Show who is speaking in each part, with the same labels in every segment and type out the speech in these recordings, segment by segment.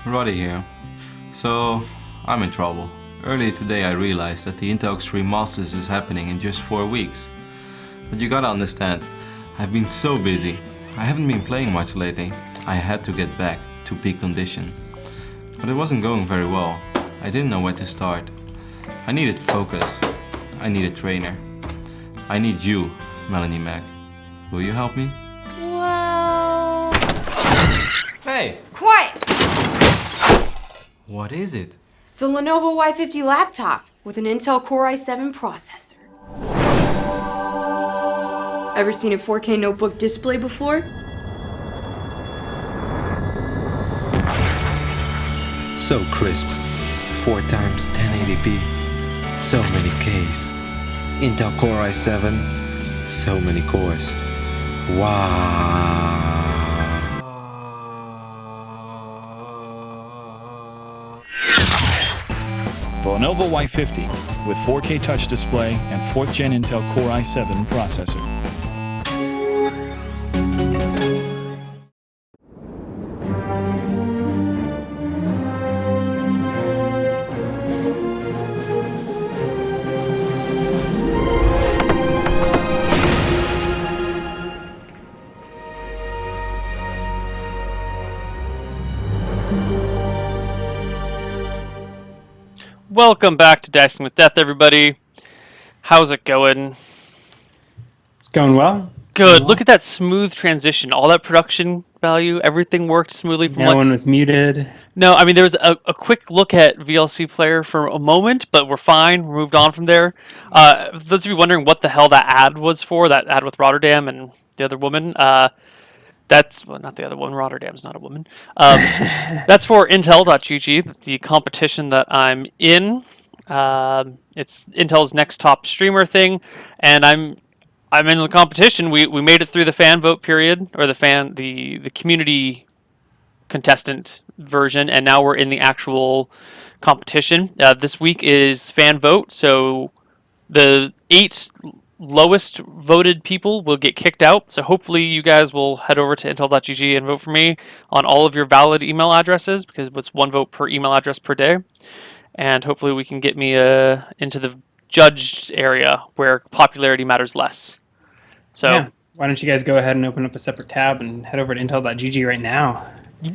Speaker 1: Roddy here. So, I'm in trouble. Earlier today I realized that the Intel Extreme Masters is happening in just 4 weeks. But you gotta understand, I've been so busy. I haven't been playing much lately. I had to get back to peak condition. But it wasn't going very well. I didn't know where to start. I needed focus. I need a trainer. I need you, Melanie Mac. Will you help me?
Speaker 2: Well...
Speaker 1: Hey!
Speaker 2: Quiet!
Speaker 1: What is it?
Speaker 2: It's a Lenovo Y50 laptop with an Intel Core i7 processor. Ever seen a 4K notebook display before?
Speaker 3: So crisp. 4 times 1080p. So many Ks. Intel Core i7. So many cores. Wow.
Speaker 4: The Lenovo Y50 with 4K touch display and 4th gen Intel Core i7 processor.
Speaker 5: Welcome back to Dicing with Death, everybody. How's it going?
Speaker 6: It's going well.
Speaker 5: Good. Look at that smooth transition. All that production value, everything worked smoothly. From
Speaker 6: No one was muted.
Speaker 5: No, I mean, there was a quick look at VLC Player for a moment, but we're fine. We moved on from there. Those of you wondering what the hell that ad was for, that ad with Rotterdam and the other woman, that's, well, not the other one. Rotterdam's not a woman. That's for Intel.gg, the competition that I'm in. It's Intel's next top streamer thing, and I'm in the competition. We made it through the fan vote period, or the community contestant version, and now we're in the actual competition. This week is fan vote, so the 8 lowest voted people will get kicked out. So hopefully you guys will head over to intel.gg and vote for me on all of your valid email addresses, because it's 1 vote per email address per day. And hopefully we can get me into the judged area where popularity matters less. So
Speaker 6: Yeah. Why don't you guys go ahead and open up a separate tab and head over to intel.gg right now.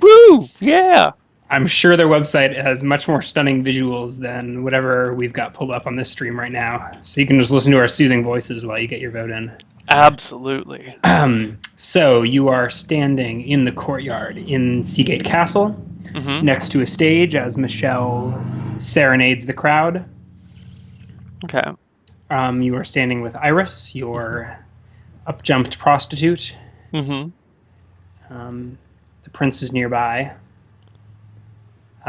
Speaker 5: woo! Yeah.
Speaker 6: I'm sure their website has much more stunning visuals than whatever we've got pulled up on this stream right now. So you can just listen to our soothing voices while you get your vote in.
Speaker 5: Absolutely.
Speaker 6: So you are standing in the courtyard in Seagate Castle, next to a stage as Michelle serenades the crowd.
Speaker 5: Okay.
Speaker 6: You are standing with Iris, your up-jumped prostitute.
Speaker 5: Mm-hmm.
Speaker 6: The prince is nearby.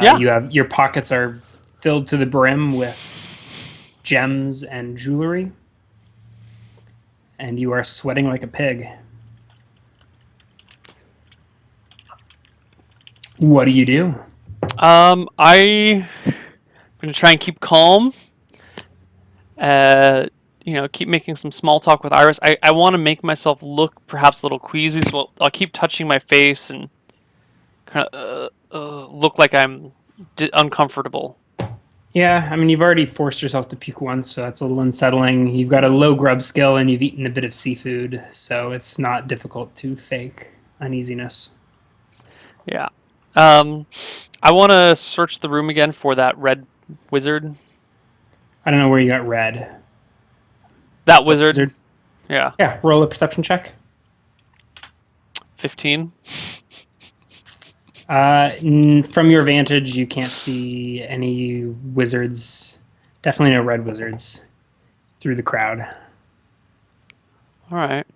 Speaker 5: Yeah.
Speaker 6: Your pockets are filled to the brim with gems and jewelry, and you are sweating like a pig. What do you do?
Speaker 5: I'm gonna try and keep calm. Keep making some small talk with Iris. I want to make myself look perhaps a little queasy, so I'll keep touching my face and kind of look like I'm uncomfortable.
Speaker 6: Yeah, I mean, you've already forced yourself to puke once, so that's a little unsettling. You've got a low grub skill, and you've eaten a bit of seafood, so it's not difficult to fake uneasiness.
Speaker 5: Yeah. I want to search the room again for that red wizard.
Speaker 6: I don't know where you got red.
Speaker 5: That wizard. Yeah.
Speaker 6: Yeah, roll a perception check.
Speaker 5: 15.
Speaker 6: From your vantage, you can't see any wizards. Definitely no red wizards through the crowd.
Speaker 5: All right.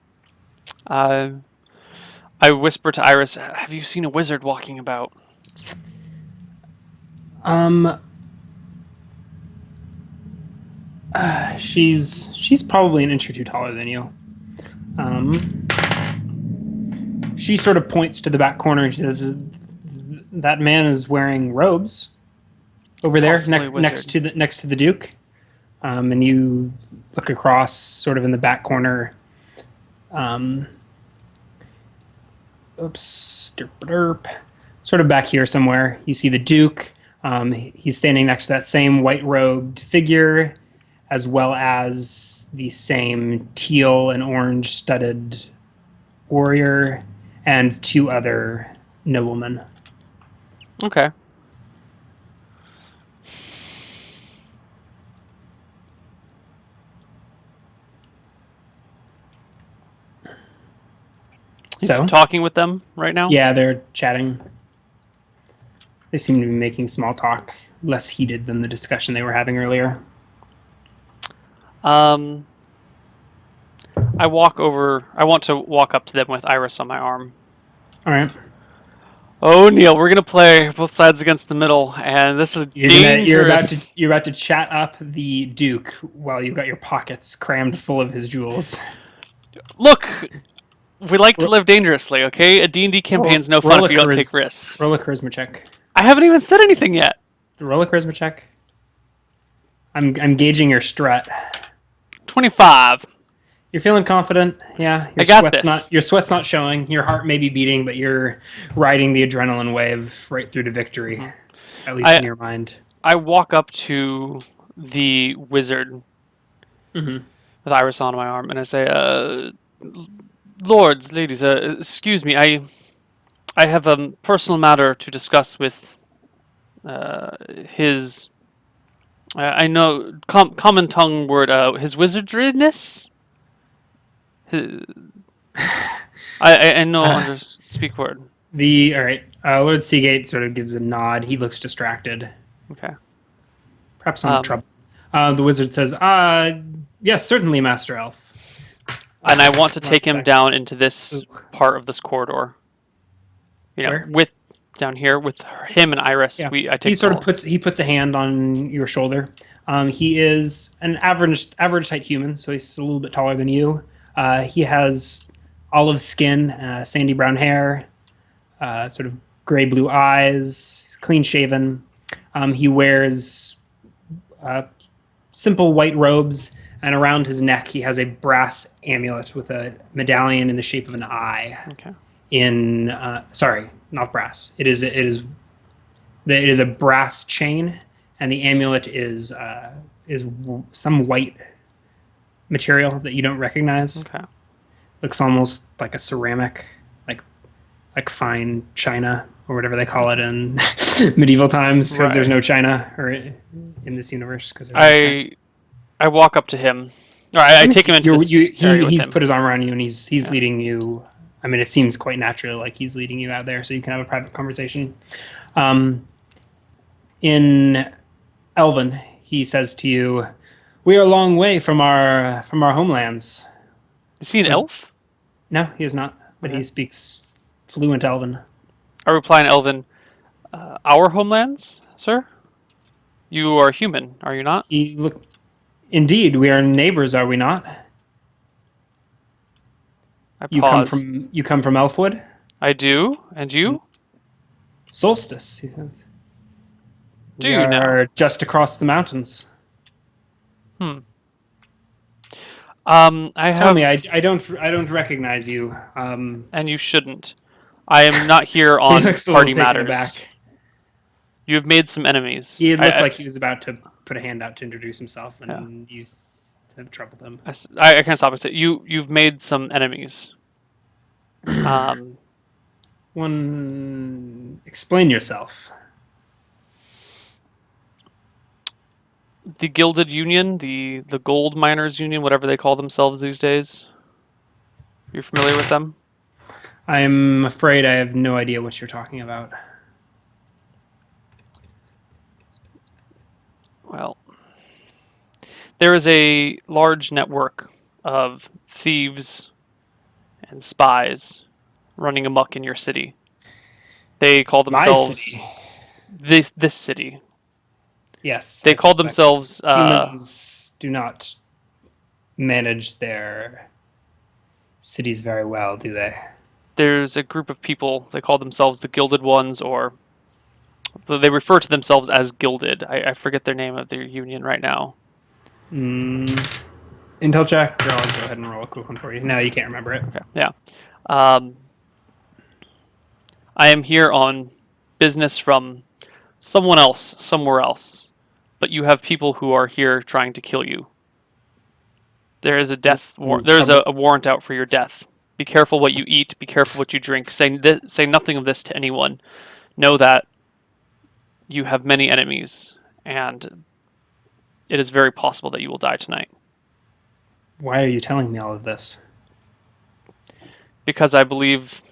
Speaker 5: I whisper to Iris, "Have you seen a wizard walking about?"
Speaker 6: She's probably an inch or two taller than you. She sort of points to the back corner and she says, "That man is wearing robes over there, next to the Duke." And you look across, sort of in the back corner. Oops, derp derp. sort of back here somewhere, you see the Duke. He's standing next to that same white-robed figure, as well as the same teal and orange studded warrior and 2 other noblemen.
Speaker 5: Okay.
Speaker 6: So
Speaker 5: He's talking with them right now?
Speaker 6: yeah, they're chatting. They seem to be making small talk, less heated than the discussion they were having earlier.
Speaker 5: I want to walk up to them with Iris on my arm.
Speaker 6: All right.
Speaker 5: Oh, Neil, we're gonna play both sides against the middle, and this is dangerous.
Speaker 6: You're about to chat up the Duke while you've got your pockets crammed full of his jewels.
Speaker 5: Look, we like to live dangerously, okay? A D&D campaign's no fun if you don't take risks.
Speaker 6: Roll a charisma check.
Speaker 5: I haven't even said anything yet.
Speaker 6: Roll a charisma check. I'm gauging your strut.
Speaker 5: 25.
Speaker 6: You're feeling confident, yeah. Your sweat's not showing. Your heart may be beating, but you're riding the adrenaline wave right through to victory, at least in your mind.
Speaker 5: I walk up to the wizard with Iris on my arm, and I say, "Lords, ladies, excuse me. I have a personal matter to discuss with his. I know common tongue word. His wizardriness." I know speak word.
Speaker 6: All right. Lord Seagate sort of gives a nod. He looks distracted.
Speaker 5: Okay.
Speaker 6: Perhaps some trouble. The wizard says, yes, certainly, Master Elf.
Speaker 5: And I want to take him down into this part of this corridor. You know,
Speaker 6: Where?
Speaker 5: down here with him and Iris.
Speaker 6: Yeah.
Speaker 5: I take
Speaker 6: he puts a hand on your shoulder. He is an average height human, so he's a little bit taller than you. He has olive skin, sandy brown hair, sort of gray blue eyes, clean shaven. He wears simple white robes, and around his neck he has a brass amulet with a medallion in the shape of an eye.
Speaker 5: Okay.
Speaker 6: Sorry, not brass. It is a brass chain, and the amulet is some white material that you don't recognize.
Speaker 5: Okay.
Speaker 6: Looks almost like a ceramic, like fine china or whatever they call it in medieval times, because there's no china or in this universe. Because
Speaker 5: I walk up to him. All right, I take him into this area with
Speaker 6: he's
Speaker 5: him.
Speaker 6: put his arm around you and he's leading you. I mean, it seems quite natural, like he's leading you out there, so you can have a private conversation. In Elven, he says to you, "We are a long way from our homelands."
Speaker 5: Is he an elf?
Speaker 6: No, he is not, but he speaks fluent Elven.
Speaker 5: I reply in Elven, "Our homelands, sir? You are human, are you not?"
Speaker 6: Indeed, we are neighbors, are we not?
Speaker 5: I pause.
Speaker 6: You come from Elfwood?
Speaker 5: I do, and you?
Speaker 6: Solstice, he says.
Speaker 5: Do
Speaker 6: we
Speaker 5: you know?
Speaker 6: are just across the mountains. Tell me, I don't recognize you.
Speaker 5: And you shouldn't. I am not here on party matters. You have made some enemies.
Speaker 6: He looked like he was about to put a hand out to introduce himself, and you have troubled him.
Speaker 5: I can't stop and say you've made some enemies.
Speaker 6: Explain yourself.
Speaker 5: The Gilded Union, the Gold Miners Union, whatever they call themselves these days. You're familiar with them?
Speaker 6: I'm afraid I have no idea what you're talking about.
Speaker 5: Well, there is a large network of thieves and spies running amok in your city. They call themselves this city.
Speaker 6: Yes.
Speaker 5: They call themselves
Speaker 6: humans do not manage their cities very well, do they?
Speaker 5: There's a group of people, they call themselves the Gilded Ones, or they refer to themselves as Gilded. I forget their name of their union right now.
Speaker 6: Intel check, or I'll go ahead and roll a quick one for you. No, you can't remember it.
Speaker 5: Okay. Yeah. I am here on business from someone else, somewhere else, but you have people who are here trying to kill you. There is a death warrant. There is a warrant out for your death. Be careful what you eat. Be careful what you drink. Say nothing of this to anyone. Know that you have many enemies, and it is very possible that you will die tonight.
Speaker 6: Why are you telling me all of this?
Speaker 5: Because I believe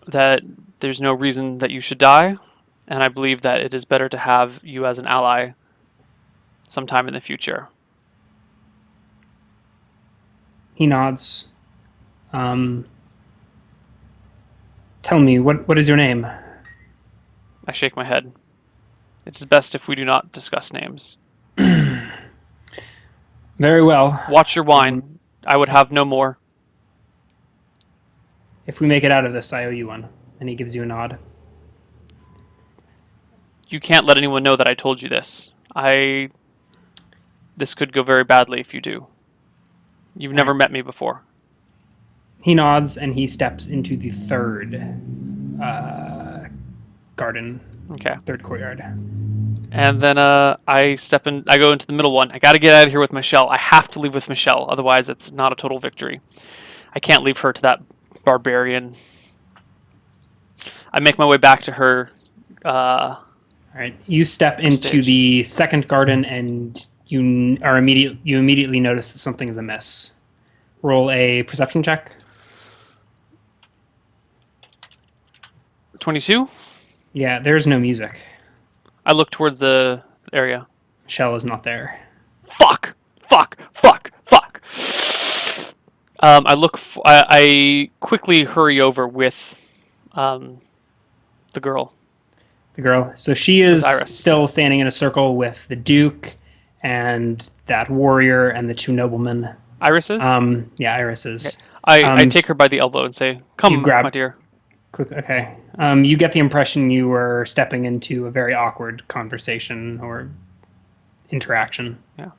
Speaker 5: that there's no reason that you should die, and I believe that it is better to have you as an ally sometime in the future.
Speaker 6: He nods. Tell me, what is your name?
Speaker 5: I shake my head. It is best if we do not discuss names.
Speaker 6: Very well.
Speaker 5: Watch your wine. I would have no more.
Speaker 6: If we make it out of this, I owe you one. And he gives you a nod.
Speaker 5: You can't let anyone know that I told you this. This could go very badly if you do. You've never met me before.
Speaker 6: He nods and he steps into the third garden.
Speaker 5: Okay.
Speaker 6: Third courtyard.
Speaker 5: And then I go into the middle one. I gotta get out of here with Michelle. I have to leave with Michelle, otherwise it's not a total victory. I can't leave her to that barbarian. I make my way back to her.
Speaker 6: All right. You step into
Speaker 5: stage.
Speaker 6: the second garden and you immediately notice that something is amiss. Roll a perception check.
Speaker 5: 22?
Speaker 6: Yeah, there's no music.
Speaker 5: I look towards the area.
Speaker 6: Michelle is not there.
Speaker 5: Fuck! I quickly hurry over with the girl.
Speaker 6: The girl. So she is
Speaker 5: Iris.
Speaker 6: still standing in a circle with the Duke and that warrior and the two noblemen.
Speaker 5: Iris is?
Speaker 6: Yeah, Iris is.
Speaker 5: Okay. I take her by the elbow and say, "Come, my dear."
Speaker 6: Okay. You get the impression you were stepping into a very awkward conversation or interaction.
Speaker 5: Yeah.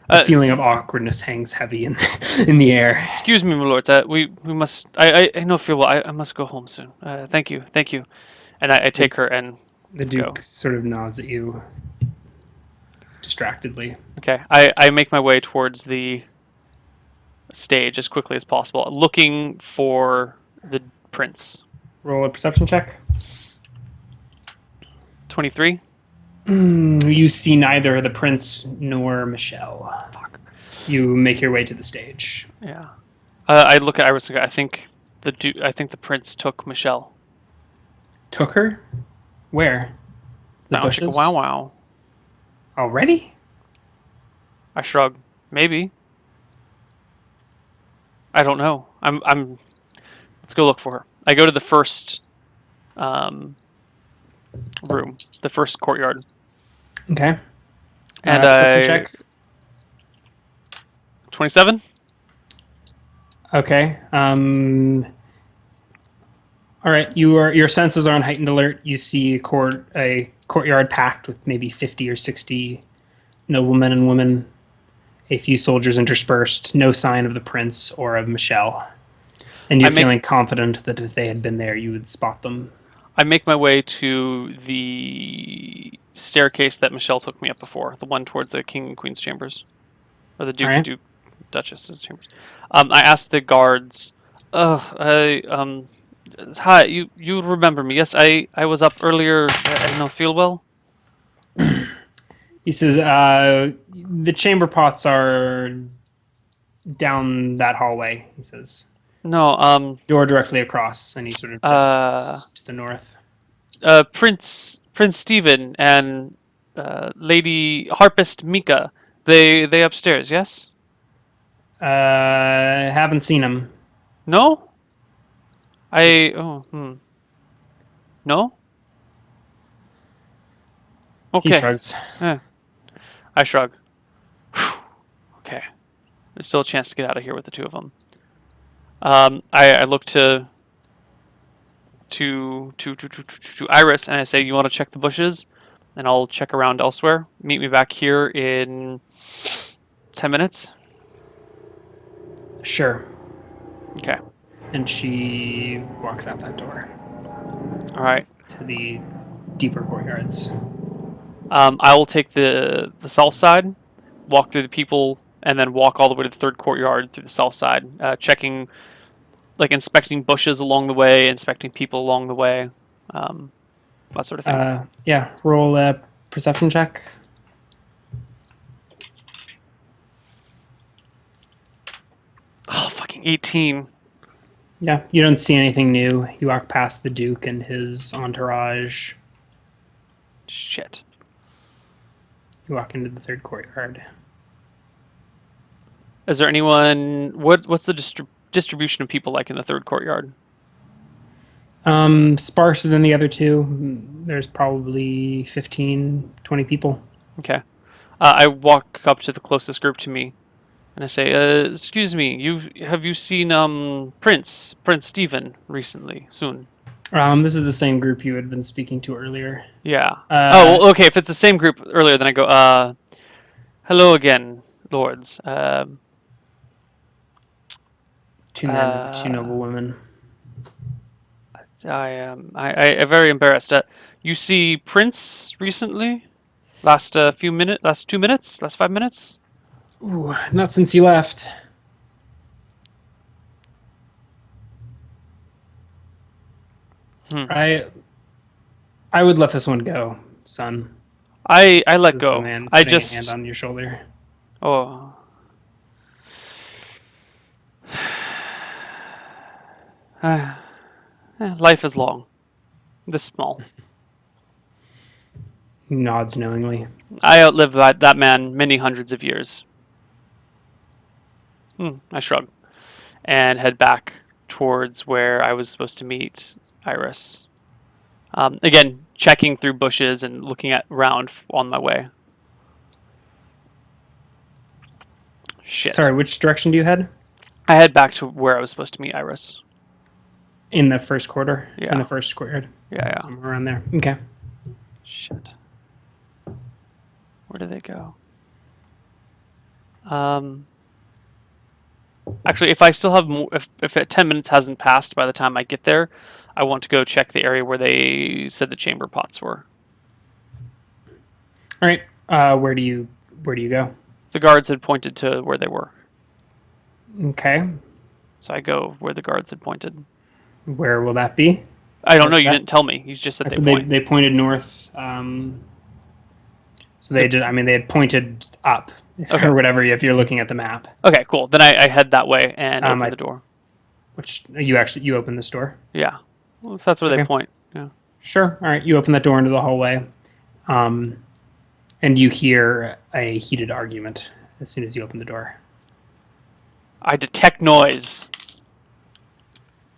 Speaker 6: The feeling of awkwardness hangs heavy in the air.
Speaker 5: Excuse me, my lord. We must. I don't feel well. I must go home soon. Thank you. And I take her and
Speaker 6: the Duke sort of nods at you distractedly.
Speaker 5: Okay. I make my way towards the stage as quickly as possible, looking for the prince.
Speaker 6: Roll a perception check.
Speaker 5: 23.
Speaker 6: You see neither the prince nor Michelle.
Speaker 5: Fuck.
Speaker 6: You make your way to the stage.
Speaker 5: Yeah. I look at Iris and go, I think the prince took Michelle.
Speaker 6: Took her? Where? The bushes?
Speaker 5: Wow.
Speaker 6: Already?
Speaker 5: I shrug. Maybe. I don't know. Let's go look for her. I go to the first room, the first courtyard.
Speaker 6: Okay.
Speaker 5: And
Speaker 6: perception check.
Speaker 5: 27.
Speaker 6: Okay. All right. Your senses are on heightened alert. You see a courtyard packed with maybe 50 or 60 noblemen and women. A few soldiers interspersed. No sign of the prince or of Michelle. And you're feeling confident that if they had been there, you would spot them.
Speaker 5: I make my way to the staircase that Michelle took me up before, the one towards the king and queen's chambers, or the duke and duchess's chambers. I asked the guards, hi, you remember me? Yes, I was up earlier. I don't feel well.
Speaker 6: He says, the chamber pots are down that hallway, he says.
Speaker 5: No,
Speaker 6: door directly across, and he sort of gestures to the north.
Speaker 5: Prince Stephen and Lady Harpist Mika, they upstairs, yes?
Speaker 6: Haven't seen him.
Speaker 5: No? No? Okay.
Speaker 6: He shrugs.
Speaker 5: I shrug. Okay. There's still a chance to get out of here with the two of them. I look to Iris and I say, "You want to check the bushes, and I'll check around elsewhere. Meet me back here in 10 minutes."
Speaker 6: Sure.
Speaker 5: Okay.
Speaker 6: And she walks out that door
Speaker 5: All right.
Speaker 6: to the deeper courtyards.
Speaker 5: I will take the south side, walk through the people, and then walk all the way to the third courtyard through the south side, checking, like inspecting bushes along the way, inspecting people along the way, that sort of thing.
Speaker 6: Yeah, roll a perception check.
Speaker 5: Oh, fucking 18.
Speaker 6: Yeah, you don't see anything new. You walk past the Duke and his entourage.
Speaker 5: Shit.
Speaker 6: You walk into the third courtyard.
Speaker 5: Is there anyone? What's the distribution of people like in the third courtyard?
Speaker 6: Sparser than the other two. There's probably 15, 20 people.
Speaker 5: Okay. I walk up to the closest group to me, and I say, "Excuse me, have you seen Prince Stephen recently? Soon?"
Speaker 6: This is the same group you had been speaking to earlier.
Speaker 5: Yeah. Oh, well, okay. If it's the same group earlier, then I go, "Hello again, lords.
Speaker 6: Two men, two noble women.
Speaker 5: I am very embarrassed. You see Prince recently? Last 2 minutes? Last 5 minutes?
Speaker 6: Ooh, not since you left. I would let this one go, son.
Speaker 5: I let
Speaker 6: Says
Speaker 5: go.
Speaker 6: the man
Speaker 5: I
Speaker 6: putting a
Speaker 5: just
Speaker 6: hand on your shoulder.
Speaker 5: oh. Life is long. This small.
Speaker 6: He nods knowingly.
Speaker 5: I outlived that man many hundreds of years. I shrug and head back towards where I was supposed to meet Iris. Again, checking through bushes and looking around on my way. Shit.
Speaker 6: Sorry, which direction do you head?
Speaker 5: I head back to where I was supposed to meet Iris.
Speaker 6: In the first quarter?
Speaker 5: Yeah.
Speaker 6: In the first courtyard?
Speaker 5: Yeah.
Speaker 6: Somewhere around there. Okay.
Speaker 5: Shit. Where did they go? Actually, if I still have more, if 10 minutes hasn't passed by the time I get there, I want to go check the area where they said the chamber pots were.
Speaker 6: All right. Where do you go?
Speaker 5: The guards had pointed to where they were,
Speaker 6: Okay.
Speaker 5: so I go where the guards had pointed.
Speaker 6: Where will that be?
Speaker 5: I don't know.
Speaker 6: What's
Speaker 5: You
Speaker 6: that?
Speaker 5: didn't tell me. You just said
Speaker 6: I
Speaker 5: they
Speaker 6: said
Speaker 5: point.
Speaker 6: they pointed north. So they did. I mean, they had pointed up,
Speaker 5: Okay.
Speaker 6: or whatever. If you're looking at the map,
Speaker 5: Okay, cool. Then I head that way and open the door.
Speaker 6: which you open this door.
Speaker 5: Yeah, well, if that's where they
Speaker 6: Okay.
Speaker 5: point. Yeah.
Speaker 6: Sure. All right. You open that door into the hallway, and you hear a heated argument as soon as you open the door.
Speaker 5: I detect noise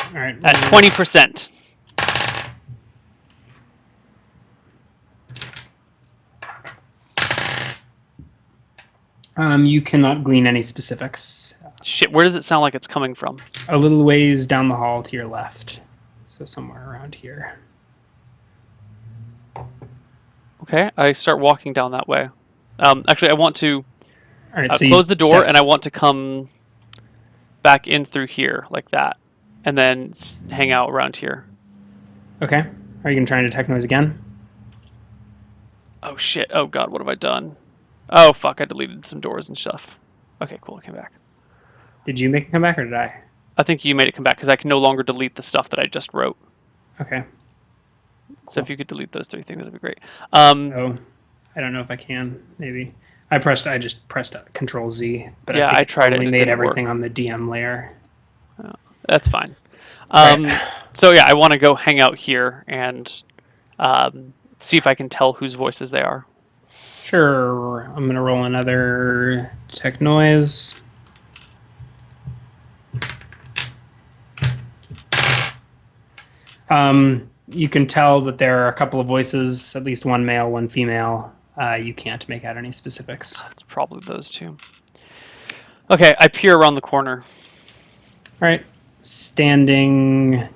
Speaker 6: All right.
Speaker 5: at 20%.
Speaker 6: You cannot glean any specifics.
Speaker 5: Shit, where does it sound like it's coming from?
Speaker 6: A little ways down the hall to your left, so somewhere around here.
Speaker 5: Okay, I start walking down that way. Actually, I want to
Speaker 6: All right. So you
Speaker 5: close the door,
Speaker 6: step-
Speaker 5: and I want to come back in through here, like that, and then hang out around here.
Speaker 6: Okay. Are you gonna try and detect noise again?
Speaker 5: Oh shit! Oh god, what have I done? Oh fuck! I deleted some doors and stuff. Okay, cool. I came back.
Speaker 6: Did you make it come back or did I?
Speaker 5: I think you made it come back because I can no longer delete the stuff that I just wrote.
Speaker 6: Okay.
Speaker 5: So if you could delete those 3 things, that'd be great.
Speaker 6: Oh, I don't know if I can. Maybe I just pressed Control Z. But
Speaker 5: Yeah,
Speaker 6: think
Speaker 5: I tried it
Speaker 6: only
Speaker 5: and it
Speaker 6: made
Speaker 5: didn't
Speaker 6: everything
Speaker 5: work.
Speaker 6: on the DM layer.
Speaker 5: That's fine.
Speaker 6: Right.
Speaker 5: So yeah, I want to go hang out here and see if I can tell whose voices they are.
Speaker 6: Sure. I'm gonna roll another detect noise. You can tell that there are a couple of voices, at least one male, one female. You can't make out any specifics.
Speaker 5: It's probably those 2. Okay, I peer around the corner.
Speaker 6: All right. Standing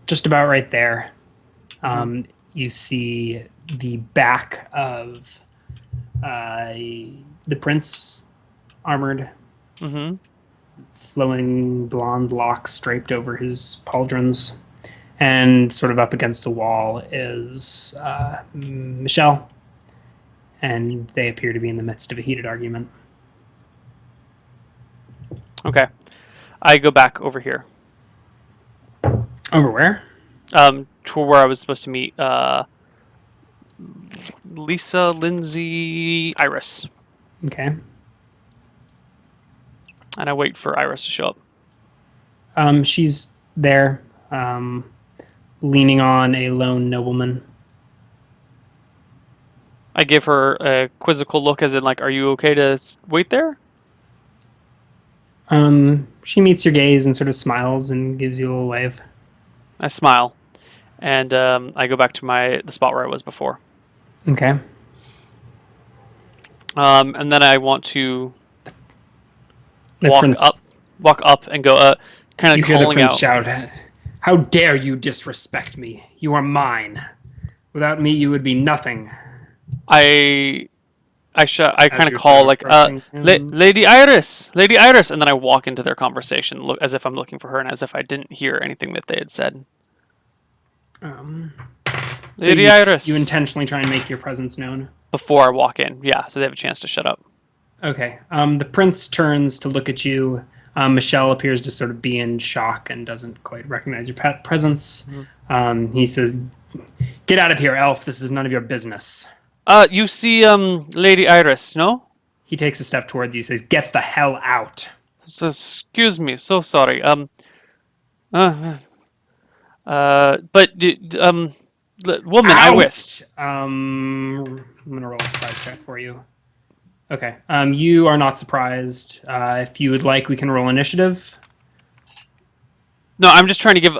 Speaker 6: just about right there, you see the back of the prince, armored,
Speaker 5: Mm-hmm.
Speaker 6: flowing blonde locks draped over his pauldrons. And sort of up against the wall is Michelle. And they appear to be in the midst of a heated argument.
Speaker 5: Okay. I go back over here.
Speaker 6: Over where?
Speaker 5: To where I was supposed to meet Lisa, Lindsay, Iris.
Speaker 6: Okay.
Speaker 5: And I wait for Iris to show up.
Speaker 6: She's there, leaning on a lone nobleman.
Speaker 5: I give her a quizzical look, as in, like, are you okay to wait there?
Speaker 6: She meets your gaze and sort of smiles and gives you a little wave.
Speaker 5: I smile, and I go back to the spot where I was before.
Speaker 6: Okay.
Speaker 5: And then I want to
Speaker 6: The
Speaker 5: walk up and go, kind
Speaker 6: You
Speaker 5: of
Speaker 6: hear the
Speaker 5: calling
Speaker 6: prince
Speaker 5: out.
Speaker 6: shout, "How dare you disrespect me? You are mine. Without me, you would be nothing."
Speaker 5: I kind of
Speaker 6: you're
Speaker 5: call,
Speaker 6: sort of
Speaker 5: like,
Speaker 6: approaching him.
Speaker 5: Lady Iris, and then I walk into their conversation, look as if I'm looking for her, and as if I didn't hear anything that they had said. Lady Iris.
Speaker 6: You intentionally try and make your presence known.
Speaker 5: Before I walk in, yeah, so they have a chance to shut up.
Speaker 6: Okay. The prince turns to look at you. Michelle appears to sort of be in shock and doesn't quite recognize your presence. He says, "Get out of here, elf. This is none of your business."
Speaker 5: You see, Lady Iris, no?
Speaker 6: He takes a step towards you. He says, "Get the hell out."
Speaker 5: So, excuse me, so sorry. But woman, I
Speaker 6: Out!
Speaker 5: with.
Speaker 6: I'm gonna roll a surprise check for you. Okay. You are not surprised. If you would like, we can roll initiative.
Speaker 5: No, I'm just trying to give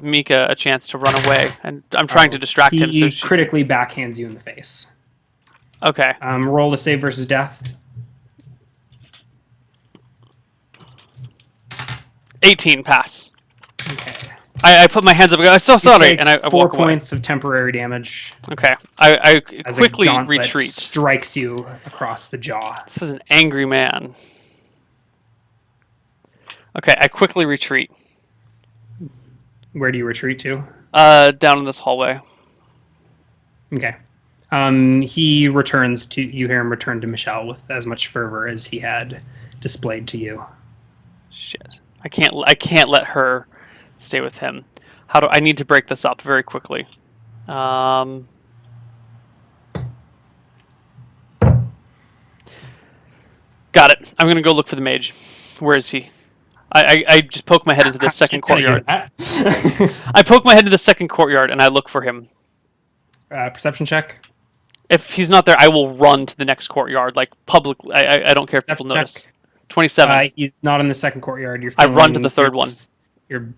Speaker 5: Mika a chance to run away, and I'm trying to distract him.
Speaker 6: He
Speaker 5: So
Speaker 6: critically backhands you in the face.
Speaker 5: Okay.
Speaker 6: Roll a save versus death.
Speaker 5: 18 pass.
Speaker 6: Okay.
Speaker 5: I put my hands up and go, I'm so
Speaker 6: You
Speaker 5: sorry,
Speaker 6: take
Speaker 5: and I
Speaker 6: 4
Speaker 5: walk away.
Speaker 6: points of temporary damage
Speaker 5: Okay. I
Speaker 6: as
Speaker 5: quickly
Speaker 6: a gauntlet
Speaker 5: retreat.
Speaker 6: strikes you across the jaw.
Speaker 5: This is an angry man. Okay, I quickly retreat.
Speaker 6: Where do you retreat to?
Speaker 5: Down in this hallway.
Speaker 6: Okay. He returns to you. Hear him return to Michelle with as much fervor as he had displayed to you.
Speaker 5: Shit. I can't let her stay with him. I need to break this up very quickly. Got it. I'm gonna go look for the mage. Where is he? I just poke my head into the second courtyard. I poke my head into the second courtyard and I look for him.
Speaker 6: Perception check.
Speaker 5: If he's not there, I will run to the next courtyard, like publicly. I don't care if people
Speaker 6: Perception
Speaker 5: notice.
Speaker 6: check.
Speaker 5: 27.
Speaker 6: He's not in the second courtyard.
Speaker 5: I run to the third one.
Speaker 6: Your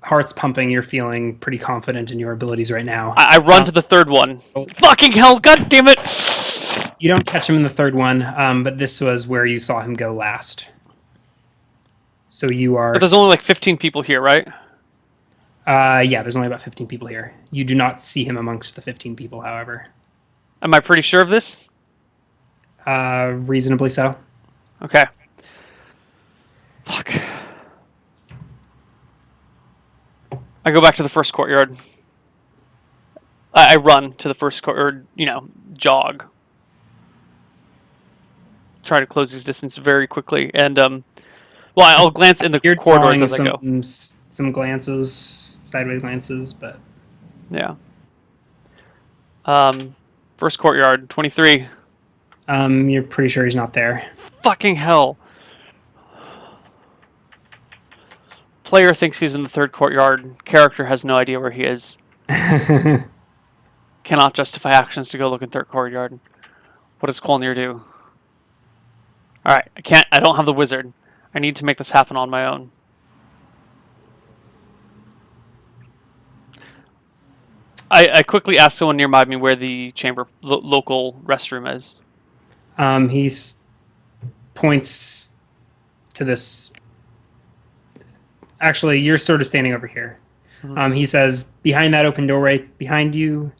Speaker 6: heart's pumping. You're feeling pretty confident in your abilities right now.
Speaker 5: I run to the third one. Fucking hell! God damn it!
Speaker 6: You don't catch him in the third one, but this was where you saw him go last. So you are.
Speaker 5: But there's only like 15 people here, right?
Speaker 6: Yeah, there's only about 15 people here. You do not see him amongst the 15 people, however.
Speaker 5: Am I pretty sure of this?
Speaker 6: Reasonably so.
Speaker 5: Okay. Fuck. I go back to the first courtyard. I run to the first courtyard, jog. Try to close these distance very quickly, and I'll glance in the
Speaker 6: You're
Speaker 5: corridors as I
Speaker 6: drawing
Speaker 5: go.
Speaker 6: some glances, sideways glances, but
Speaker 5: Yeah. First courtyard, 23.
Speaker 6: you're pretty sure he's not there.
Speaker 5: Fucking hell. Player thinks he's in the third courtyard. Character has no idea where he is. Cannot justify actions to go look in third courtyard. What does Kolnir do? Alright, I don't have the wizard. I need to make this happen on my own. I quickly ask someone nearby me where the chamber local restroom is.
Speaker 6: He points to this. Actually, you're sort of standing over here. He says, behind that open doorway, behind you,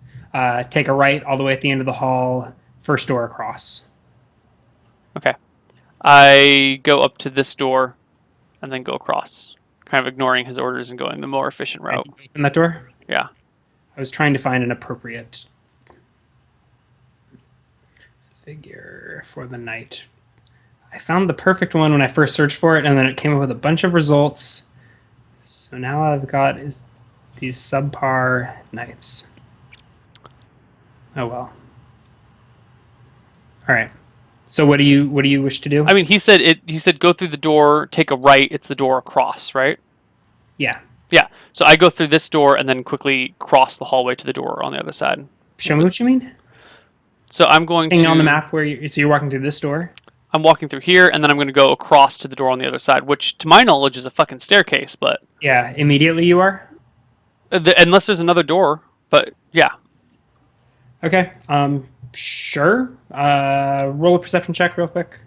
Speaker 6: take a right all the way at the end of the hall, first door across.
Speaker 5: Okay. I go up to this door, and then go across, kind of ignoring his orders and going the more efficient route.
Speaker 6: Open that door?
Speaker 5: Yeah.
Speaker 6: I was trying to find an appropriate figure for the knight. I found the perfect one when I first searched for it, and then it came up with a bunch of results. So now I've got these subpar knights. Oh well. All right. So what do you wish to do?
Speaker 5: I mean, he said go through the door, take a right. It's the door across, right?
Speaker 6: Yeah.
Speaker 5: Yeah. So I go through this door and then quickly cross the hallway to the door on the other side.
Speaker 6: Show me what you mean.
Speaker 5: So I'm going
Speaker 6: Thing
Speaker 5: to
Speaker 6: on the map where you're walking through this door.
Speaker 5: I'm walking through here, and then I'm going to go across to the door on the other side, which, to my knowledge, is a fucking staircase. But
Speaker 6: Yeah, immediately you are.
Speaker 5: unless there's another door, but yeah.
Speaker 6: Okay. Sure. Roll a perception check real quick.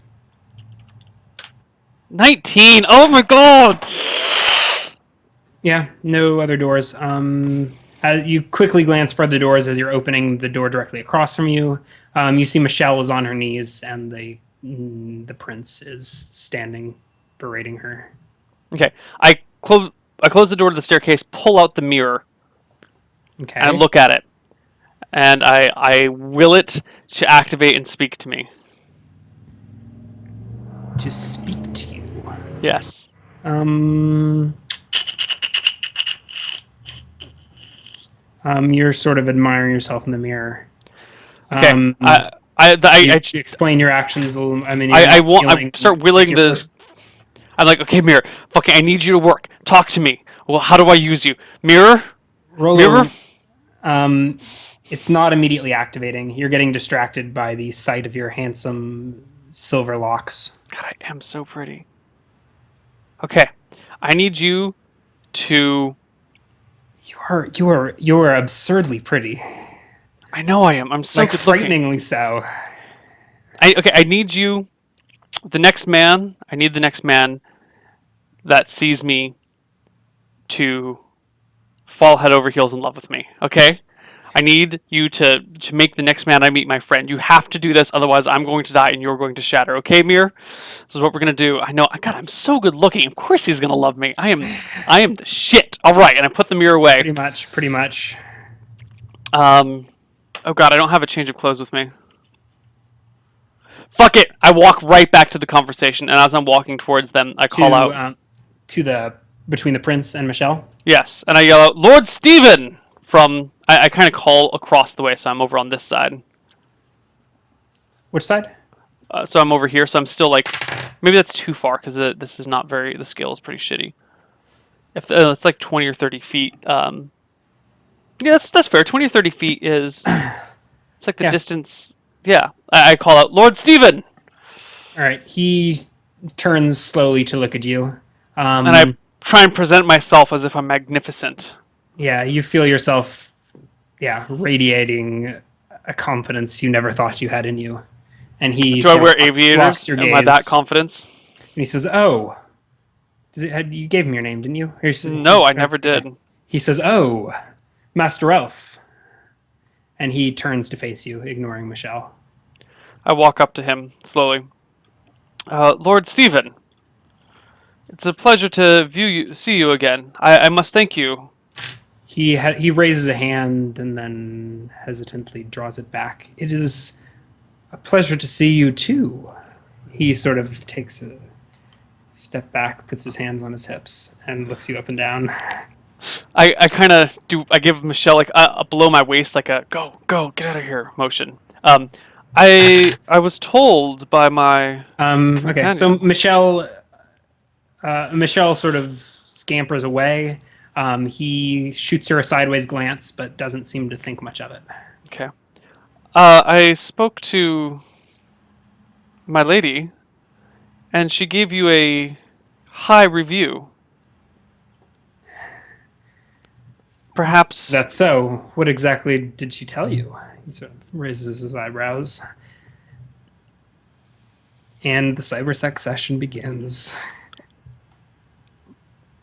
Speaker 5: 19. Oh my god.
Speaker 6: Yeah, no other doors. You quickly glance for the doors as you're opening the door directly across from you. You see Michelle is on her knees, and the prince is standing, berating her.
Speaker 5: Okay. I close the door to the staircase, pull out the mirror,
Speaker 6: Okay.
Speaker 5: and I look at it, and I will it to activate and speak to me.
Speaker 6: To speak to you.
Speaker 5: Yes.
Speaker 6: You're sort of admiring yourself in the mirror.
Speaker 5: Okay.
Speaker 6: You explain your actions a little. I mean,
Speaker 5: I start willing the. I'm like, okay, mirror. Fucking, I need you to work. Talk to me. Well, how do I use you, mirror? Mirror.
Speaker 6: It's not immediately activating. You're getting distracted by the sight of your handsome silver locks.
Speaker 5: God, I am so pretty. Okay, I need you to.
Speaker 6: You are absurdly pretty.
Speaker 5: I know I am. I'm so
Speaker 6: Like
Speaker 5: good looking.
Speaker 6: frighteningly so.
Speaker 5: I need you. The next man. I need the next man that sees me to fall head over heels in love with me. Okay. I need you to make the next man I meet my friend. You have to do this, otherwise I'm going to die and you're going to shatter. Okay, Mir? This is what we're gonna do. I know. God, I'm so good looking. Of course he's gonna love me. I am the shit. All right, and I put the mirror away.
Speaker 6: Pretty much.
Speaker 5: Oh god, I don't have a change of clothes with me. Fuck it. I walk right back to the conversation, and as I'm walking towards them, I call out
Speaker 6: Between the prince and Michelle.
Speaker 5: yes, and I yell out, "Lord Stephen!" From I kind of call across the way, so I'm over on this side.
Speaker 6: Which side?
Speaker 5: So I'm over here, so I'm still like, maybe that's too far because this is not very. The scale is pretty shitty. If it's like 20 or 30 feet, yeah, that's fair. 20 or 30 feet is it's like the distance. Yeah, I call out, Lord Stephen.
Speaker 6: All right, he turns slowly to look at you,
Speaker 5: and I try and present myself as if I'm magnificent.
Speaker 6: Yeah, you feel yourself, radiating a confidence you never thought you had in you. And he
Speaker 5: do I wear aviators? Am I that confidence?
Speaker 6: And he says, "Oh, you gave him your name, didn't you?"
Speaker 5: No, I never did.
Speaker 6: He says, "Oh, Master Elf," and he turns to face you, ignoring Michelle.
Speaker 5: I walk up to him slowly. Lord Stephen, it's a pleasure to see you again. I must thank you.
Speaker 6: He raises a hand and then hesitantly draws it back. "It is a pleasure to see you too." He sort of takes a step back, puts his hands on his hips, and looks you up and down.
Speaker 5: I kind of do. I give Michelle like a below my waist, like a go get out of here motion. I was told by my
Speaker 6: okay. So Michelle sort of scampers away. He shoots her a sideways glance, but doesn't seem to think much of it.
Speaker 5: Okay. I spoke to my lady, and she gave you a high review. Perhaps
Speaker 6: That's so. What exactly did she tell you? He sort of raises his eyebrows. And the cybersex session begins.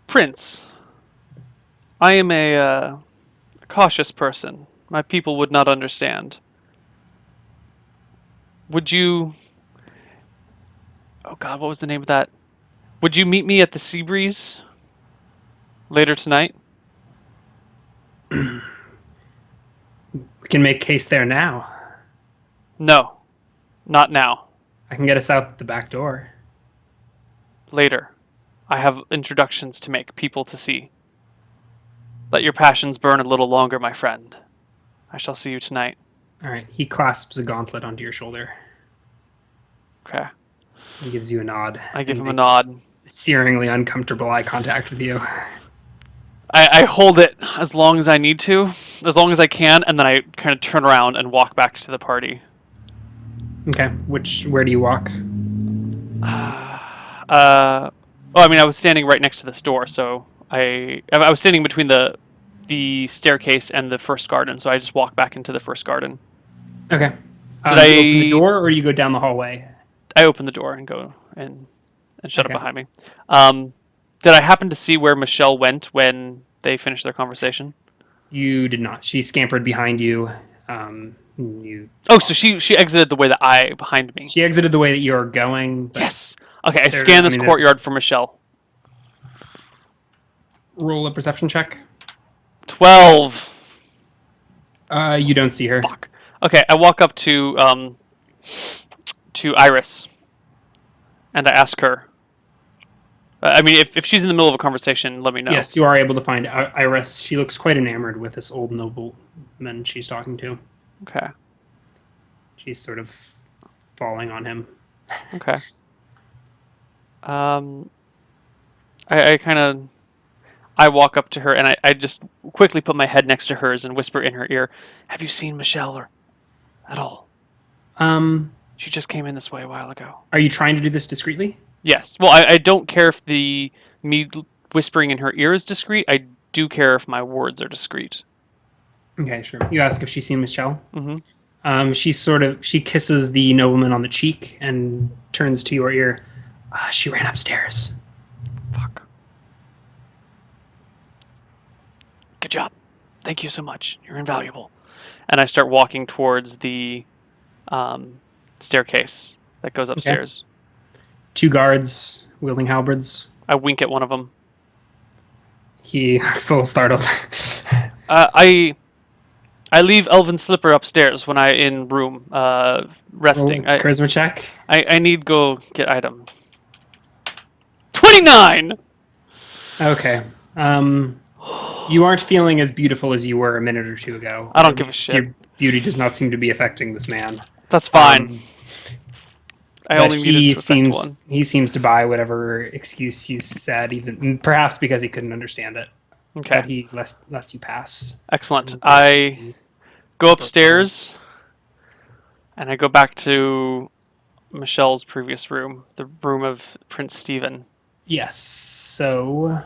Speaker 5: Prince, I am a cautious person. My people would not understand. Would you... Oh god, what was the name of that? Would you meet me at the Sea Breeze later tonight?
Speaker 6: We can make case there now.
Speaker 5: No, not now.
Speaker 6: I can get us out the back door.
Speaker 5: Later. I have introductions to make, people to see. Let your passions burn a little longer, my friend. I shall see you tonight.
Speaker 6: All right. He clasps a gauntlet onto your shoulder.
Speaker 5: Okay.
Speaker 6: He gives you a nod.
Speaker 5: I give
Speaker 6: and
Speaker 5: him a
Speaker 6: makes
Speaker 5: nod.
Speaker 6: Searingly uncomfortable eye contact with you.
Speaker 5: I hold it as long as I need to, as long as I can, and then I kind of turn around and walk back to the party.
Speaker 6: Okay. Where do you walk?
Speaker 5: I was standing right next to the store, so I was standing between the staircase and the first garden, so I just walk back into the first garden.
Speaker 6: Okay.
Speaker 5: Did
Speaker 6: you open the door, or you go down the hallway?
Speaker 5: I open the door and go and shut
Speaker 6: Okay.
Speaker 5: it behind me. Did I happen to see where Michelle went when they finished their conversation?
Speaker 6: You did not. She scampered behind you.
Speaker 5: Oh, so she exited the way that behind me.
Speaker 6: She exited the way that you're going. but
Speaker 5: Yes. Okay, I scan this courtyard for Michelle.
Speaker 6: Roll a perception check.
Speaker 5: 12.
Speaker 6: You don't see her.
Speaker 5: Fuck. Okay, I walk up to Iris, and I ask her. If she's in the middle of a conversation, let me know.
Speaker 6: Yes, you are able to find Iris. She looks quite enamored with this old nobleman she's talking to.
Speaker 5: Okay.
Speaker 6: She's sort of falling on him.
Speaker 5: Okay. I walk up to her and I just quickly put my head next to hers and whisper in her ear, "Have you seen Michelle at all? She just came in this way a while ago."
Speaker 6: Are you trying to do this discreetly?
Speaker 5: Yes. Well, I don't care if me whispering in her ear is discreet. I do care if my words are discreet.
Speaker 6: Okay, sure. You ask if she's seen Michelle.
Speaker 5: Mm-hmm.
Speaker 6: She kisses the nobleman on the cheek and turns to your ear. She ran upstairs.
Speaker 5: Fuck. Good job. Thank you so much. You're invaluable. And I start walking towards the staircase that goes upstairs.
Speaker 6: Okay. 2 guards wielding halberds.
Speaker 5: I wink at one of them.
Speaker 6: He looks a little startled.
Speaker 5: I leave Elven Slipper upstairs when I in room resting.
Speaker 6: Roll a charisma check.
Speaker 5: I need go get item. 29.
Speaker 6: Okay. You aren't feeling as beautiful as you were a minute or two ago.
Speaker 5: I don't give a shit.
Speaker 6: Your beauty does not seem to be affecting this man.
Speaker 5: That's fine. I
Speaker 6: But
Speaker 5: only needed to affect one.
Speaker 6: he seems to buy whatever excuse you said, even perhaps because he couldn't understand it.
Speaker 5: Okay.
Speaker 6: But he lets you pass.
Speaker 5: Excellent. I go upstairs and I go back to Michelle's previous room, the room of Prince Stephen.
Speaker 6: Yes. So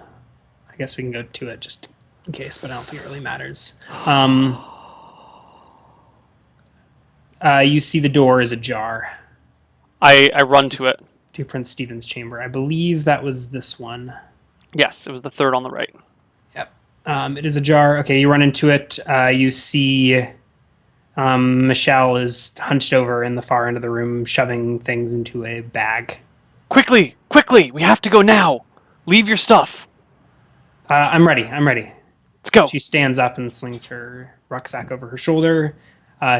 Speaker 6: I guess we can go to it just in case, but I don't think it really matters. You see the door is ajar
Speaker 5: I run to it.
Speaker 6: to Prince Stephen's chamber. I believe that was this one.
Speaker 5: Yes, it was the third on the right.
Speaker 6: Yep. It is ajar. Okay, you run into it. You see Michelle is hunched over in the far end of the room, shoving things into a bag.
Speaker 5: Quickly! We have to go now. Leave your stuff.
Speaker 6: I'm ready.
Speaker 5: Let's go.
Speaker 6: She stands up and slings her rucksack over her shoulder.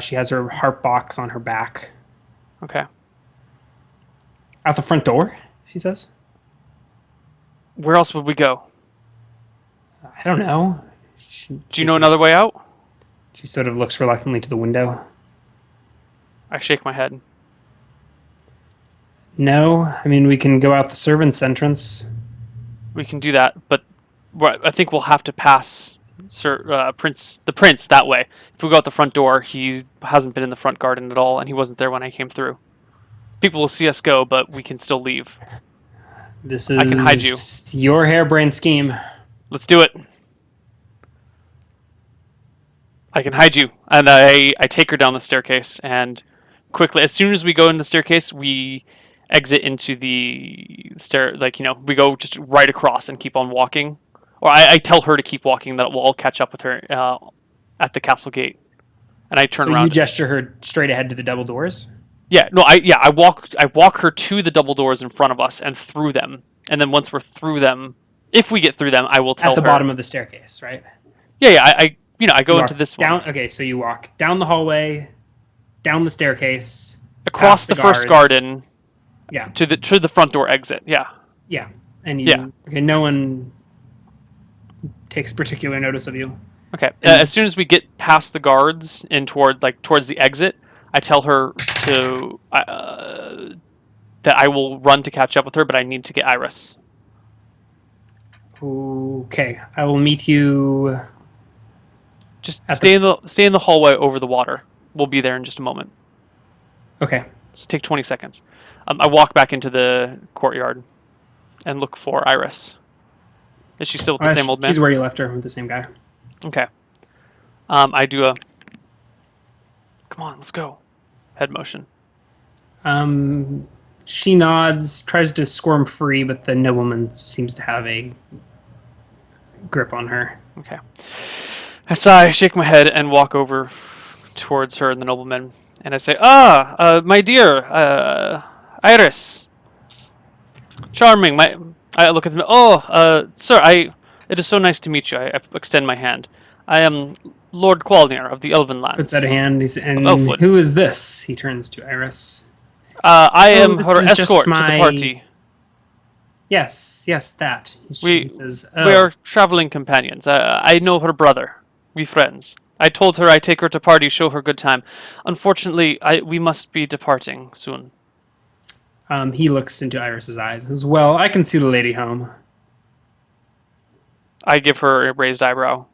Speaker 6: She has her harp box on her back.
Speaker 5: Okay.
Speaker 6: Out the front door, she says.
Speaker 5: Where else would we go?
Speaker 6: I don't know.
Speaker 5: Do you know another way out?
Speaker 6: She sort of looks reluctantly to the window.
Speaker 5: I shake my head.
Speaker 6: No, I mean, we can go out the servants' entrance.
Speaker 5: We can do that, but I think we'll have to pass the prince that way. If we go out the front door, he hasn't been in the front garden at all, and he wasn't there when I came through. People will see us go, but we can still leave.
Speaker 6: This is
Speaker 5: I can hide you.
Speaker 6: Your harebrained scheme.
Speaker 5: Let's do it. I can hide you. And I take her down the staircase, and quickly, as soon as we go in the staircase, we exit into the stair, we go just right across and keep on walking. Or I tell her to keep walking, that we'll all catch up with her at the castle gate. And I turn around.
Speaker 6: So you gesture her straight ahead to the double doors?
Speaker 5: Yeah, no, I walk her to the double doors in front of us and through them, and then once we're through them, if we get through them, I will tell her.
Speaker 6: At the bottom of the staircase, right?
Speaker 5: Yeah, I go into this
Speaker 6: down.
Speaker 5: one.
Speaker 6: Okay, so you walk down the hallway, down the staircase,
Speaker 5: Across the first garden.
Speaker 6: Yeah.
Speaker 5: To the front door exit. Yeah.
Speaker 6: Yeah, and you. Yeah. Okay, no one takes particular notice of you.
Speaker 5: Okay. As soon as we get past the guards and towards the exit, I tell her to that I will run to catch up with her, but I need to get Iris.
Speaker 6: Okay, I will meet you.
Speaker 5: Just stay in the hallway over the water. We'll be there in just a moment.
Speaker 6: Okay.
Speaker 5: Let's take 20 seconds. I walk back into the courtyard and look for Iris. Is she still with the same old man?
Speaker 6: She's where you left her, with the same guy.
Speaker 5: Okay. I do a... Come on, let's go. Head motion.
Speaker 6: She nods, tries to squirm free, but the nobleman seems to have a grip on her.
Speaker 5: Okay. So I shake my head and walk over towards her and the nobleman, and I say, my dear, Iris. Charming. I look at them. Sir, it is so nice to meet you. I extend my hand. I am Lord Qualnir of the Elven Lands.
Speaker 6: Puts out a hand. And who is this? He turns to Iris.
Speaker 5: I am her escort to the party.
Speaker 6: Yes, that.
Speaker 5: She
Speaker 6: says,
Speaker 5: we are traveling companions. I know her brother. We friends. I told her I take her to party, show her good time. Unfortunately, we must be departing soon.
Speaker 6: He looks into Iris's eyes as well. I can see the lady home.
Speaker 5: I give her a raised eyebrow.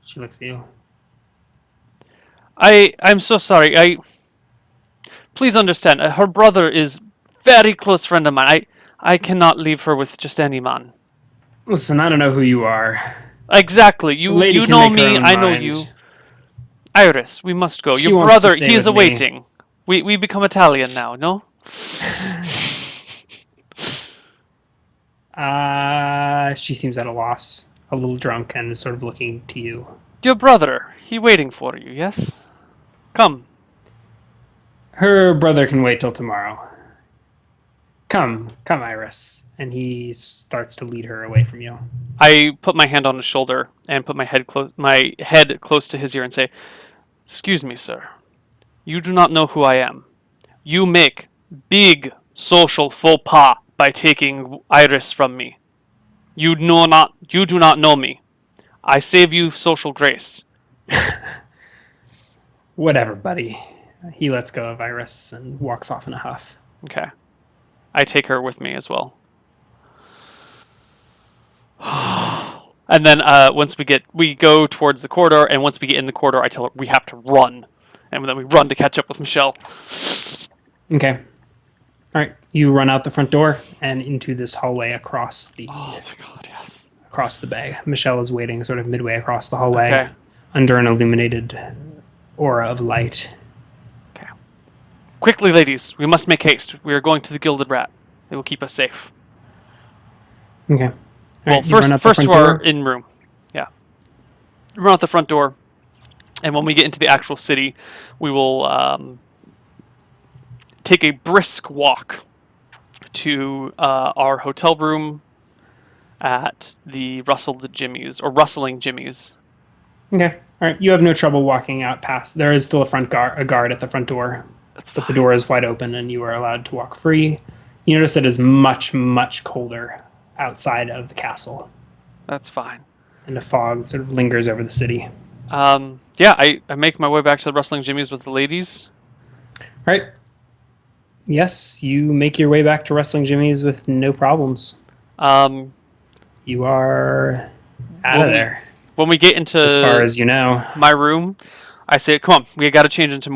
Speaker 6: She looks at you.
Speaker 5: I'm so sorry. Please understand. Her brother is very close friend of mine. I cannot leave her with just any man.
Speaker 6: Listen, I don't know who you are.
Speaker 5: Exactly. You know me. I know you. Iris, we must go. Your brother, he is awaiting. We become Italian now, no?
Speaker 6: She seems at a loss, a little drunk, and is sort of looking to you.
Speaker 5: Your brother, he waiting for you, yes? Come.
Speaker 6: Her brother can wait till tomorrow. Come, Iris. And he starts to lead her away from you.
Speaker 5: I put my hand on his shoulder and put my head close to his ear and say, "Excuse me, sir. You do not know who I am. You make big social faux pas by taking Iris from me. You do not know me. I save you social grace."
Speaker 6: Whatever, buddy. He lets go of Iris and walks off in a huff.
Speaker 5: Okay. I take her with me as well. And then once we go towards the corridor, and once we get in the corridor, I tell her we have to run. And then we run to catch up with Michelle.
Speaker 6: Okay. All right. You run out the front door and into this hallway across the...
Speaker 5: Oh my god, yes.
Speaker 6: Across the bay. Michelle is waiting sort of midway across the hallway under an illuminated aura of light.
Speaker 5: Okay. Quickly, ladies. We must make haste. We are going to the Gilded Rat. It will keep us safe.
Speaker 6: Okay.
Speaker 5: Well, first to our in room. Yeah. We run out the front door, and when we get into the actual city, we will take a brisk walk to our hotel room at the Rustling Jimmy's.
Speaker 6: Okay. All right. You have no trouble walking out past. There is still a guard at the front door. But the door is wide open, and you are allowed to walk free. You notice it is much, much colder outside of the castle.
Speaker 5: That's fine.
Speaker 6: And a fog sort of lingers over the city.
Speaker 5: Yeah, I make my way back to the Rustling Jimmy's with the ladies.
Speaker 6: All right. Yes, you make your way back to Rustling Jimmy's with no problems. You are out of there.
Speaker 5: When we get into,
Speaker 6: as far as you know,
Speaker 5: my room, I say, "Come on, we got to change into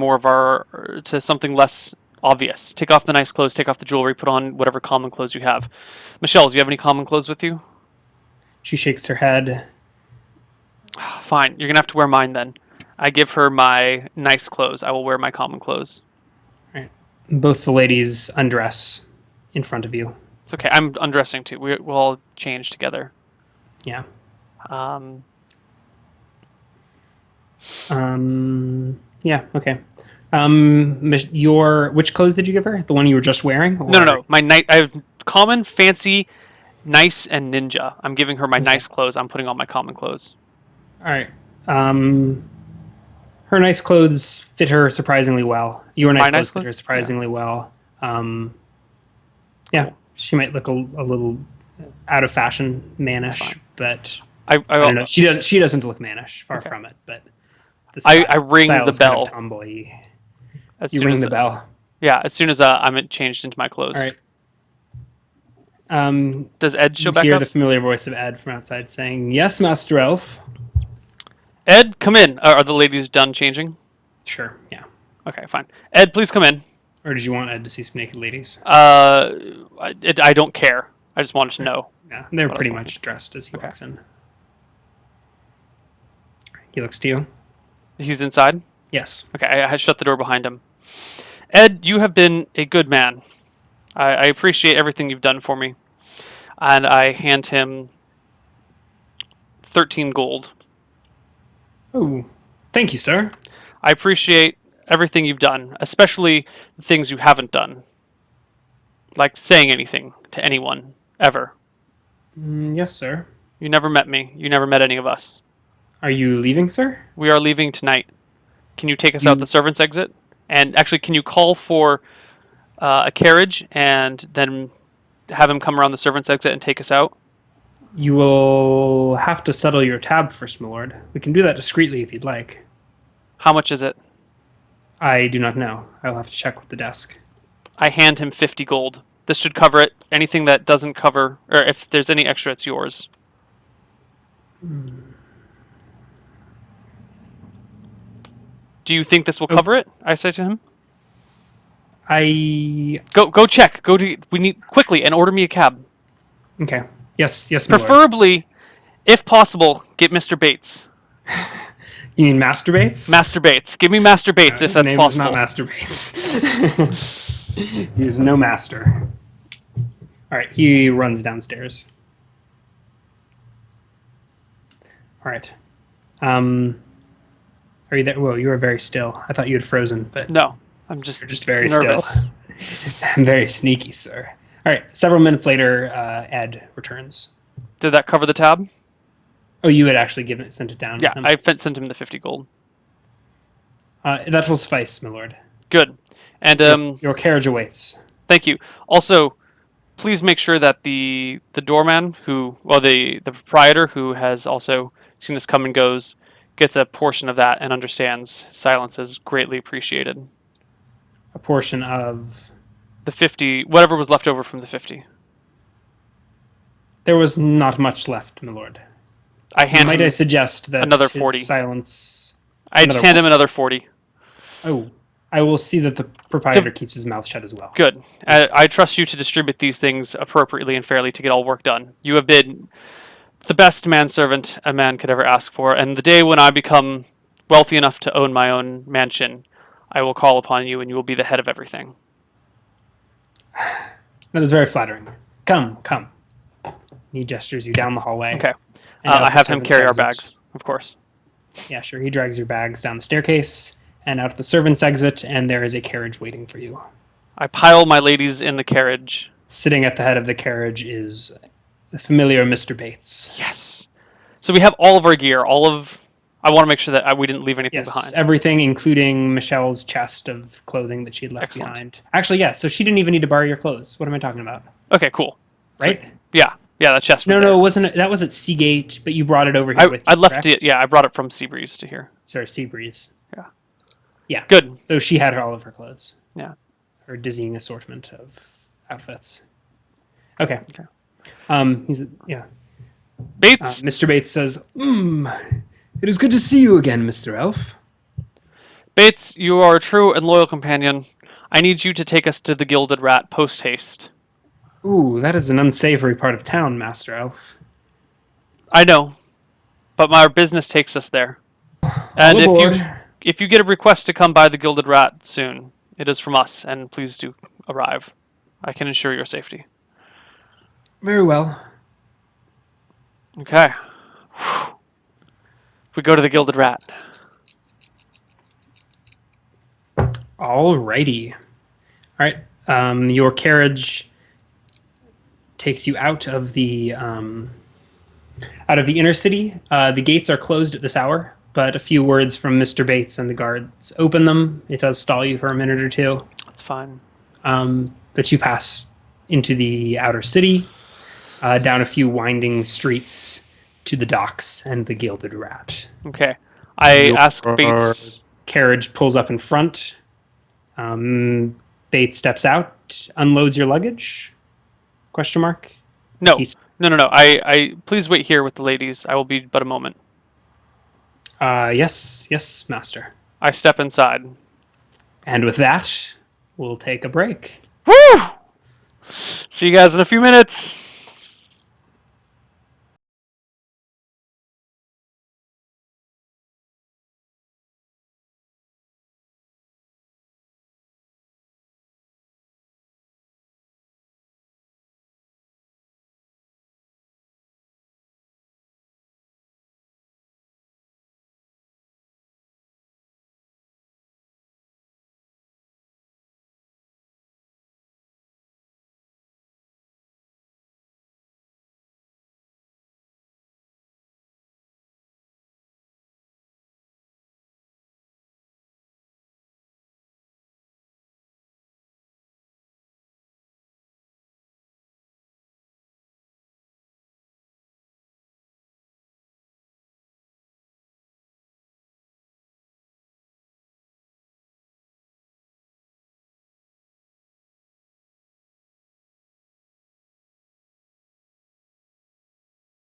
Speaker 5: to something less obvious. Take off the nice clothes, take off the jewelry, put on whatever common clothes you have." Michelle, do you have any common clothes with you?
Speaker 6: She shakes her head.
Speaker 5: Fine, you're gonna have to wear mine then. I give her my nice clothes. I will wear my common clothes.
Speaker 6: Right. Both the ladies undress in front of you.
Speaker 5: It's okay. I'm undressing too. We'll all change together.
Speaker 6: Yeah. Yeah. Okay. Which clothes did you give her? The one you were just wearing? Or...
Speaker 5: No. My night. I have common, fancy, nice, and ninja. I'm giving her my nice clothes. I'm putting on my common clothes.
Speaker 6: All right. Her nice clothes fit her surprisingly well. Your nice clothes fit her surprisingly well. Yeah, she might look a little out of fashion, mannish, but I don't know. She doesn't look mannish. Far from it. But
Speaker 5: I ring the bell.
Speaker 6: Kind of tomboy.
Speaker 5: You ring the bell. Yeah, as soon as I'm changed into my clothes.
Speaker 6: All right.
Speaker 5: Does Ed show back up?
Speaker 6: You hear the familiar voice of Ed from outside saying, "Yes, Master Elf."
Speaker 5: Ed, come in. Are the ladies done changing?
Speaker 6: Sure. Yeah.
Speaker 5: Okay, fine. Ed, please come in.
Speaker 6: Or did you want Ed to see some naked ladies?
Speaker 5: I don't care. I just wanted to know.
Speaker 6: Yeah, they're pretty much dressed as he walks in. He looks to you.
Speaker 5: He's inside?
Speaker 6: Yes.
Speaker 5: Okay, I shut the door behind him. Ed, you have been a good man. I appreciate everything you've done for me. And I hand him 13 gold.
Speaker 6: Oh, thank you, sir.
Speaker 5: I appreciate everything you've done, especially the things you haven't done. Like saying anything to anyone, ever.
Speaker 6: Yes, sir.
Speaker 5: You never met me. You never met any of us.
Speaker 6: Are you leaving, sir?
Speaker 5: We are leaving tonight. Can you take us out the servants' exit? And actually, can you call for a carriage and then have him come around the servants' exit and take us out?
Speaker 6: You will have to settle your tab first, my lord. We can do that discreetly if you'd like.
Speaker 5: How much is it?
Speaker 6: I do not know. I will have to check with the desk.
Speaker 5: I hand him 50 gold. This should cover it. Anything that doesn't cover, or if there's any extra, it's yours. Do you think this will cover it? I say to him. Go check. We need quickly and order me a cab.
Speaker 6: Okay. Yes, my lord.
Speaker 5: Preferably, if possible, get Mr. Bates.
Speaker 6: You mean Master Bates?
Speaker 5: Master Bates. Give me Master Bates if that's possible.
Speaker 6: His name is not Master Bates. He is no master. All right, he runs downstairs. All right. Are you there? Whoa, you are very still. I thought you had frozen, but
Speaker 5: no, I'm just
Speaker 6: very
Speaker 5: nervous.
Speaker 6: Still. I'm very sneaky, sir. All right. Several minutes later, Ed returns.
Speaker 5: Did that cover the tab?
Speaker 6: Oh, you had actually sent it down.
Speaker 5: Yeah, I sent him the 50 gold.
Speaker 6: That will suffice, my lord.
Speaker 5: Good. And
Speaker 6: your carriage awaits.
Speaker 5: Thank you. Also, please make sure that the doorman the proprietor who has also seen us come and goes gets a portion of that and understands silence is greatly appreciated.
Speaker 6: A portion of
Speaker 5: the 50, whatever was left over from the 50.
Speaker 6: There was not much left, my lord. Might I suggest that
Speaker 5: another 40
Speaker 6: silence?
Speaker 5: I just hand him another 40.
Speaker 6: Oh, I will see that the proprietor keeps his mouth shut as well.
Speaker 5: Good. I trust you to distribute these things appropriately and fairly to get all work done. You have been the best manservant a man could ever ask for, and the day when I become wealthy enough to own my own mansion, I will call upon you and you will be the head of everything.
Speaker 6: That is very flattering. Come. He gestures you down the hallway.
Speaker 5: Okay. I have him carry our bags, of course.
Speaker 6: Yeah, sure. He drags your bags down the staircase and out the servants' exit, and there is a carriage waiting for you.
Speaker 5: I pile my ladies in the carriage.
Speaker 6: Sitting at the head of the carriage is the familiar Mr. Bates.
Speaker 5: Yes. So we have all of our gear, I want to make sure that we didn't leave anything behind.
Speaker 6: Yes, everything, including Michelle's chest of clothing that she had left behind. Actually, yeah, so she didn't even need to borrow your clothes. What am I talking about?
Speaker 5: Okay, cool.
Speaker 6: Right?
Speaker 5: So, yeah, that chest was
Speaker 6: No, it wasn't. That was at Seagate, but you brought it over here with you,
Speaker 5: I left it, I brought it from Seabreeze to here.
Speaker 6: Sorry, Seabreeze.
Speaker 5: Yeah.
Speaker 6: Yeah.
Speaker 5: Good.
Speaker 6: So she had all of her clothes.
Speaker 5: Yeah.
Speaker 6: Her dizzying assortment of outfits. Okay.
Speaker 5: Bates?
Speaker 6: Mr. Bates says, it is good to see you again, Mr. Elf.
Speaker 5: Bates, you are a true and loyal companion. I need you to take us to the Gilded Rat post-haste.
Speaker 6: Ooh, that is an unsavory part of town, Master Elf.
Speaker 5: I know, but my business takes us there. And if you get a request to come by the Gilded Rat soon, it is from us, and please do arrive. I can ensure your safety.
Speaker 6: Very well.
Speaker 5: Okay. We go to the Gilded Rat.
Speaker 6: Alrighty. All right. Your carriage takes you out of the inner city. The gates are closed at this hour, but a few words from Mr. Bates and the guards open them. It does stall you for a minute or two.
Speaker 5: That's fine.
Speaker 6: But you pass into the outer city, down a few winding streets to the docks and the Gilded Rat.
Speaker 5: Okay. I ask Bates.
Speaker 6: Carriage pulls up in front. Bates steps out, unloads your luggage? Question mark?
Speaker 5: No. No. I please wait here with the ladies. I will be but a moment.
Speaker 6: Yes, master.
Speaker 5: I step inside.
Speaker 6: And with that, we'll take a break.
Speaker 5: Woo! See you guys in a few minutes.